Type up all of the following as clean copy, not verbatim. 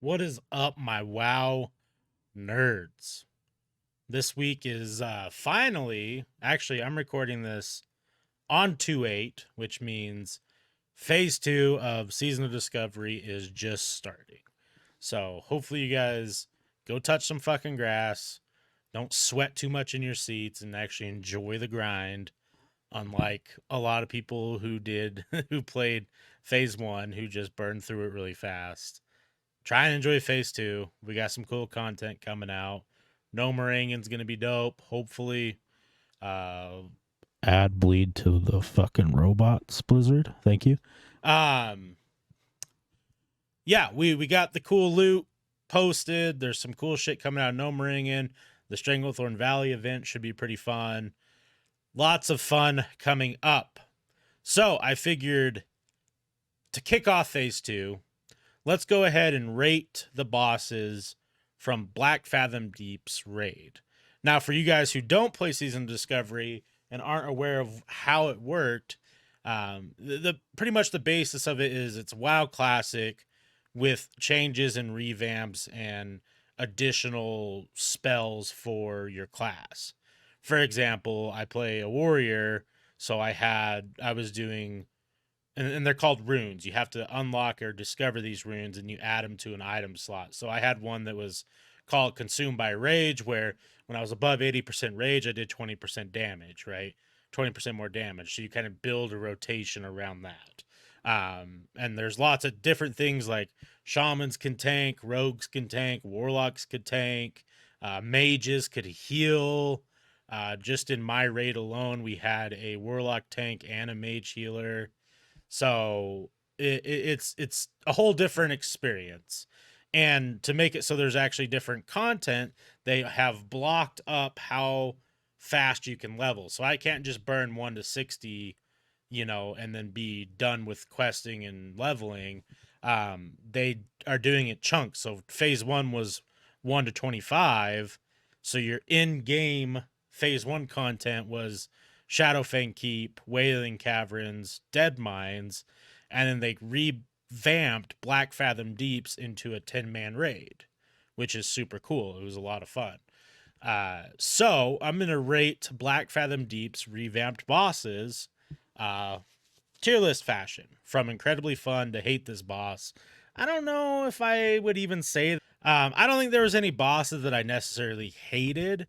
What is up, my WoW nerds? This week is finally, actually, I'm recording this on 2/8, which means phase 2 of Season of Discovery is just starting. So hopefully, you guys go touch some fucking grass, don't sweat too much in your seats, and actually enjoy the grind. Unlike a lot of people who did, who played phase 1, who just burned through it really fast. Try and enjoy phase 2. We got some cool content coming out. No Morangan's gonna be dope. Hopefully, uh, Add bleed to the fucking robots, Blizzard. Thank you. um, yeah, we got the cool loot posted. There's some cool shit coming out of No Morangan. The Stranglethorn Valley event should be pretty fun. Lots of fun coming up. So I figured to kick off phase 2, let's go ahead and rate the bosses from Blackfathom Deeps raid. Now, for you guys who don't play Season of Discovery and aren't aware of how it worked, the pretty much the basis of it is it's WoW Classic with changes and revamps and additional spells for your class. For example, I play a warrior, so I was doing, and they're called runes. You have to unlock or discover these runes and you add them to an item slot. So I had one that was called Consumed by Rage, where when I was above 80% rage, I did 20% damage, right? 20% more damage. So you kind of build a rotation around that. And there's lots of different things like shamans can tank, rogues can tank, warlocks could tank, mages could heal. Just in my raid alone, we had a warlock tank and a mage healer. So it's a whole different experience. And to make it so there's actually different content, they have blocked up how fast you can level. So I can't just burn 1 to 60, and then be done with questing and leveling. They are doing it chunks. So phase 1 was 1 to 25. So your in-game phase 1 content was Shadowfang Keep, Wailing Caverns, Dead Mines, and then they revamped Blackfathom Deeps into a 10-man raid, which is super cool. It was a lot of fun. So I'm gonna rate Blackfathom Deeps revamped bosses, uh, tier list fashion, from incredibly fun to hate this boss. I don't know if I would even say. I don't think there was any bosses that I necessarily hated.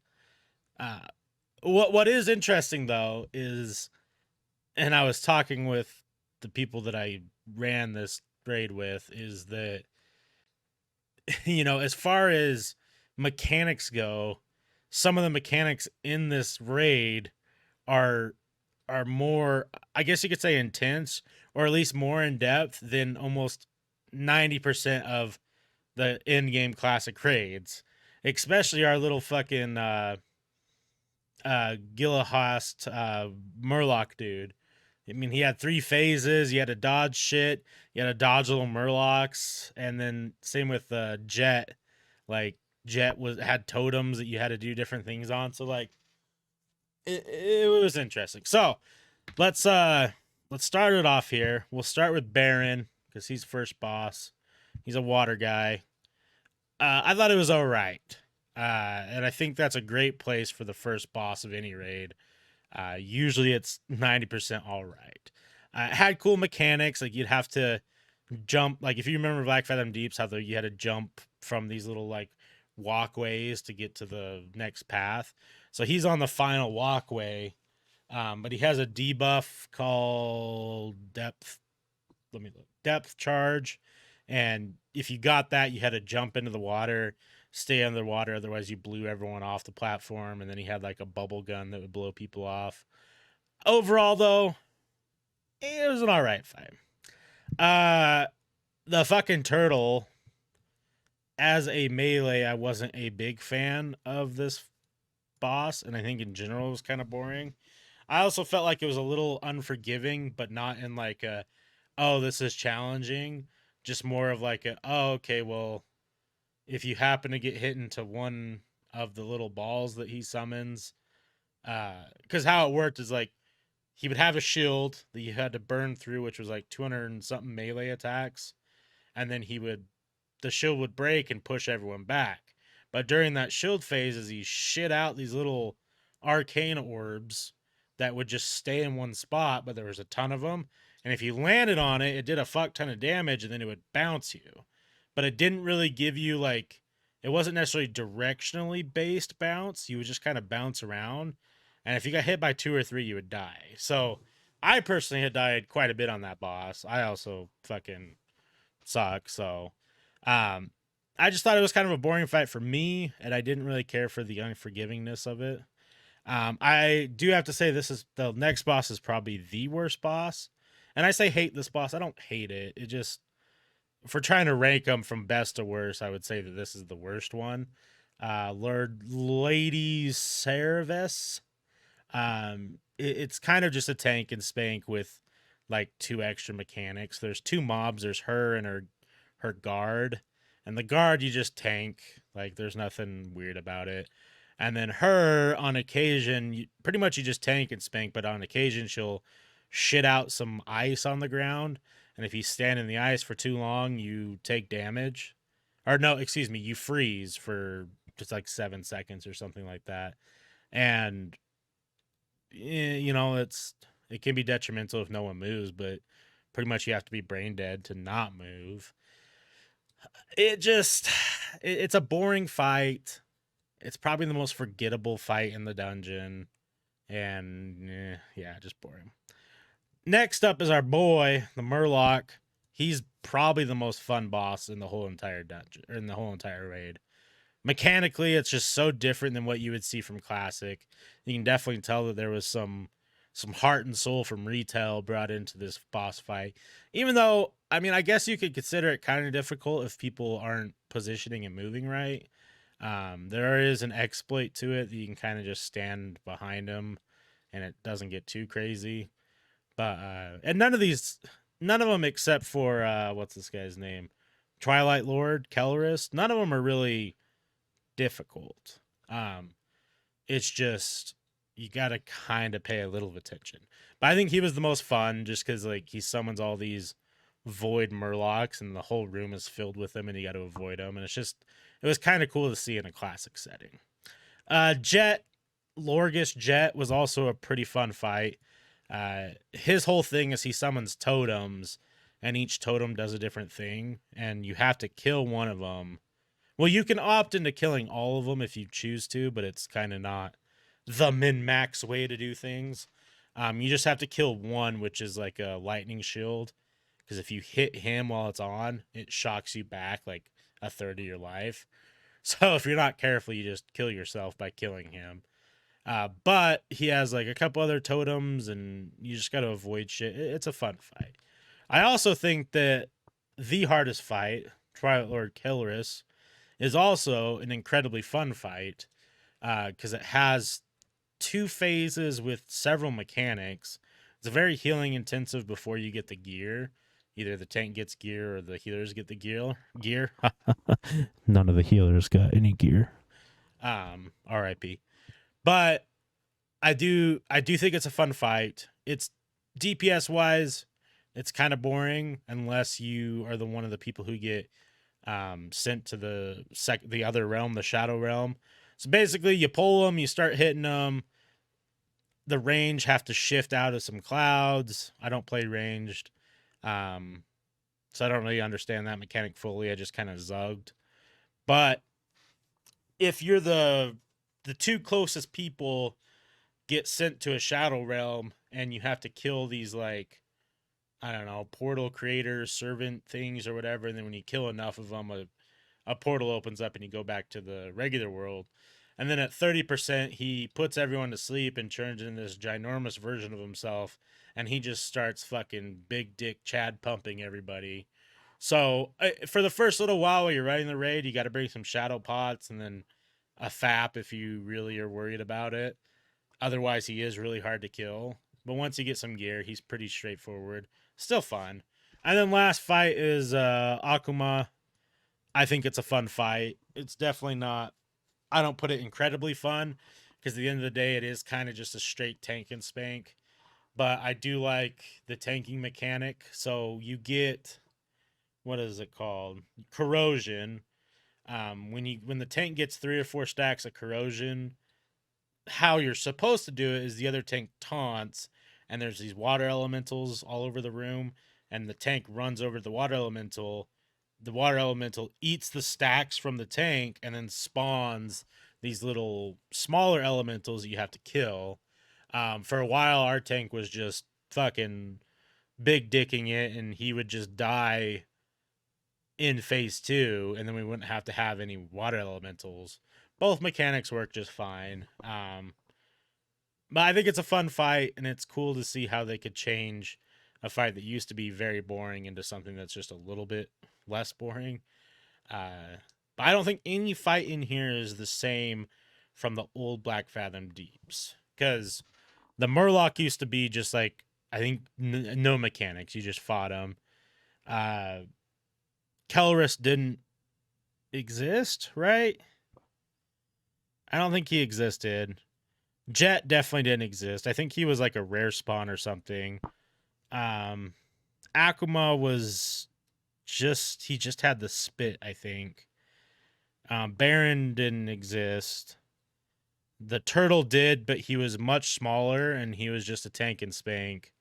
Uh, what is interesting though is, and I was talking with the people that I ran this raid with, is that as far as mechanics go, some of the mechanics in this raid are more, I guess you could say, intense, or at least more in depth than almost 90% of the in-game classic raids, especially our little fucking Gilahast Murloc dude. I mean, he had 3 phases. You had to dodge shit. You had to dodge little Murlocs, and then same with Jet. Like Jet had totems that you had to do different things on. So like, it was interesting. So let's start it off here. We'll start with Baron because he's first boss. He's a water guy. I thought it was all right, and I think that's a great place for the first boss of any raid. Usually it's 90% all right. It had cool mechanics, like you'd have to jump. Like if you remember Blackfathom Deeps, how you had to jump from these little like walkways to get to the next path. So he's on the final walkway, but he has a debuff called depth. Let me look. Depth charge, and if you got that, you had to jump into the water, stay under the water, otherwise you blew everyone off the platform. And then he had like a bubble gun that would blow people off. Overall, though, it was an all right fight. The fucking turtle, as a melee, I wasn't a big fan of this boss, and I think in general it was kind of boring. I also felt like it was a little unforgiving, but not in like a, oh, this is challenging, just more of like a, oh, okay, well, if you happen to get hit into one of the little balls that he summons, because how it worked is like he would have a shield that you had to burn through, which was like 200 and something melee attacks, and then he would the shield would break and push everyone back. But during that shield phase, as he shit out these little arcane orbs that would just stay in one spot, but there was a ton of them. And if you landed on it, it did a fuck ton of damage, and then it would bounce you. But it didn't really give you like, it wasn't necessarily directionally based bounce. You would just kind of bounce around. And if you got hit by 2 or 3, you would die. So I personally had died quite a bit on that boss. I also fucking suck. So I just thought it was kind of a boring fight for me, and I didn't really care for the unforgivingness of it. I do have to say the next boss is probably the worst boss. And I say hate this boss. I don't hate it. It just, if we're trying to rank them from best to worst, I would say that this is the worst one. Lord Lady Cervus. It's kind of just a tank and spank with like 2 extra mechanics. There's 2 mobs. There's her and her guard. And the guard you just tank. Like there's nothing weird about it. And then her, on occasion, pretty much you just tank and spank, but on occasion she'll shit out some ice on the ground. And if you stand in the ice for too long, you take damage. Or no, excuse me, you freeze for just like 7 seconds or something like that. And, you know, it can be detrimental if no one moves, but pretty much you have to be brain dead to not move. It's a boring fight. It's probably the most forgettable fight in the dungeon. And yeah, just boring. Next up is our boy, the Murloc. He's probably the most fun boss in the whole entire dungeon, or in the whole entire raid. Mechanically, it's just so different than what you would see from Classic. You can definitely tell that there was some heart and soul from retail brought into this boss fight. Even though, I mean, I guess you could consider it kind of difficult if people aren't positioning and moving right. There is an exploit to it that you can kind of just stand behind him and it doesn't get too crazy. But and none of them except for what's this guy's name? Twilight Lord, Kellerist, none of them are really difficult. It's just you gotta kind of pay a little attention. But I think he was the most fun just because like he summons all these void murlocs and the whole room is filled with them and you got to avoid them, and it was kind of cool to see in a classic setting. Jet, Lorgus Jet was also a pretty fun fight. His whole thing is he summons totems, and each totem does a different thing, and you have to kill one of them. Well, you can opt into killing all of them if you choose to, but it's kind of not the min-max way to do things. You just have to kill one, which is like a lightning shield, because if you hit him while it's on, it shocks you back like a third of your life. So if you're not careful, you just kill yourself by killing him. But he has like a couple other totems, and you just got to avoid shit. It's a fun fight. I also think that the hardest fight, Twilight Lord Kellerist, is also an incredibly fun fight because it has 2 phases with several mechanics. It's a very healing intensive before you get the gear. Either the tank gets gear or the healers get the gear. None of the healers got any gear. R.I.P. But I do think it's a fun fight. It's DPS wise, it's kind of boring unless you are one of the people who get sent to the other realm, the Shadow Realm. So basically, you pull them, you start hitting them. The range have to shift out of some clouds. I don't play ranged, so I don't really understand that mechanic fully. I just kind of zugged. But if you're the 2 closest people get sent to a Shadow Realm, and you have to kill these like, I don't know, portal creators, servant things or whatever, and then when you kill enough of them, a portal opens up and you go back to the regular world. And then at 30%, he puts everyone to sleep and turns into this ginormous version of himself, and he just starts fucking big dick Chad pumping everybody. So for the first little while you're riding the raid, you got to bring some shadow pots and then a FAP if you really are worried about it. Otherwise, he is really hard to kill. But once you get some gear, he's pretty straightforward. Still fun. And then last fight is Akuma. I think it's a fun fight. It's definitely not, I don't put it incredibly fun, because at the end of the day, it is kind of just a straight tank and spank. But I do like the tanking mechanic. So you get what is it called? Corrosion. When the tank gets 3 or 4 stacks of corrosion, how you're supposed to do it is the other tank taunts, and there's these water elementals all over the room, and the tank runs over the water elemental. The water elemental eats the stacks from the tank and then spawns these little smaller elementals that you have to kill. For a while, our tank was just fucking big dicking it, and he would just die in phase 2, and then we wouldn't have to have any water elementals. Both mechanics work just fine. But I think it's a fun fight, and it's cool to see how they could change a fight that used to be very boring into something that's just a little bit less boring. But I don't think any fight in here is the same from the old Blackfathom Deeps, because the Murloc used to be just like, I think, no mechanics. You just fought him. Kelrus didn't exist, right? I don't think he existed. Jet definitely didn't exist. I think he was like a rare spawn or something. Akuma was he just had the spit, I think. Baron didn't exist. The turtle did, but he was much smaller and he was just a tank and spank.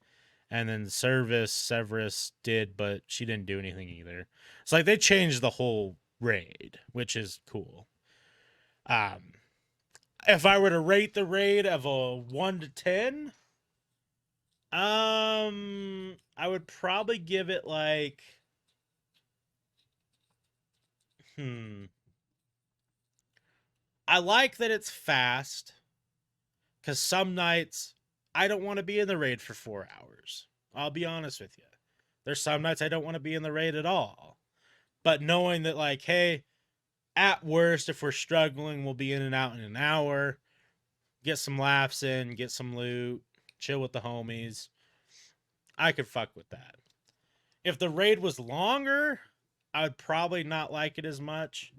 And then Severus did, but she didn't do anything either. It's like they changed the whole raid, which is cool. If I were to rate the raid of a 1 to 10, I would probably give it like, I like that it's fast, because some nights I don't want to be in the raid for 4 hours. I'll be honest with you. There's some nights I don't want to be in the raid at all. But knowing that, like, hey, at worst, if we're struggling, we'll be in and out in an hour. Get some laughs in, get some loot, chill with the homies. I could fuck with that. If the raid was longer, I would probably not like it as much.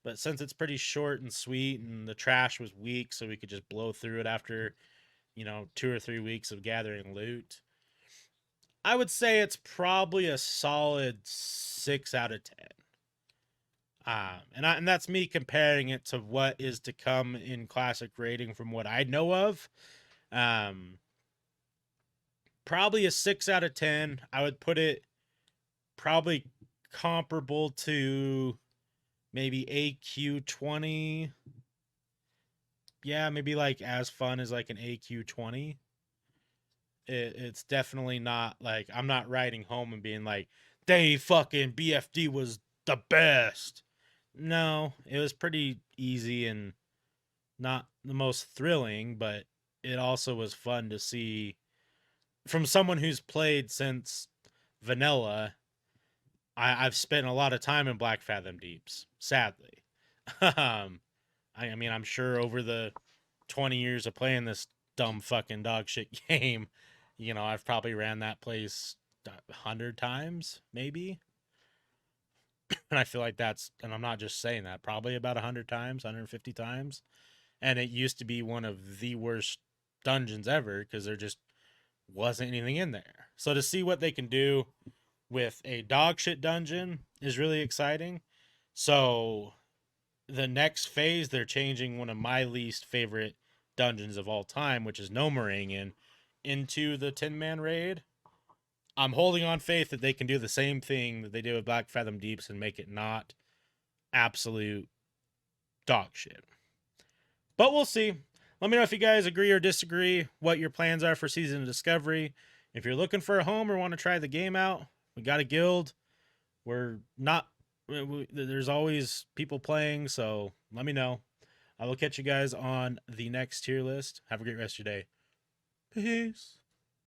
But since it's pretty short and sweet, and the trash was weak, so we could just blow through it after, 2 or 3 weeks of gathering loot, I would say it's probably a solid 6 out of 10. And that's me comparing it to what is to come in classic rating from what I know of. Probably a 6 out of 10. I would put it probably comparable to maybe AQ20. Yeah, maybe like as fun as like an AQ20. It's definitely not like, I'm not riding home and being like, they fucking BFD was the best. No, it was pretty easy and not the most thrilling, but it also was fun to see from someone who's played since vanilla. I've spent a lot of time in Blackfathom Deeps, sadly. I mean, I'm sure over the 20 years of playing this dumb fucking dog shit game, I've probably ran that place 100 times, maybe. And I feel like and I'm not just saying that, probably about 100 times, 150 times. And it used to be one of the worst dungeons ever because there just wasn't anything in there. So to see what they can do with a dog shit dungeon is really exciting. So the next phase, they're changing one of my least favorite dungeons of all time, which is Nomarangan, into the 10-man raid. I'm holding on faith that they can do the same thing that they did with Blackfathom Deeps and make it not absolute dog shit. But we'll see. Let me know if you guys agree or disagree, what your plans are for Season of Discovery. If you're looking for a home or want to try the game out, we got a guild. There's always people playing, so let me know. I will catch you guys on the next tier list. Have a great rest of your day. Peace.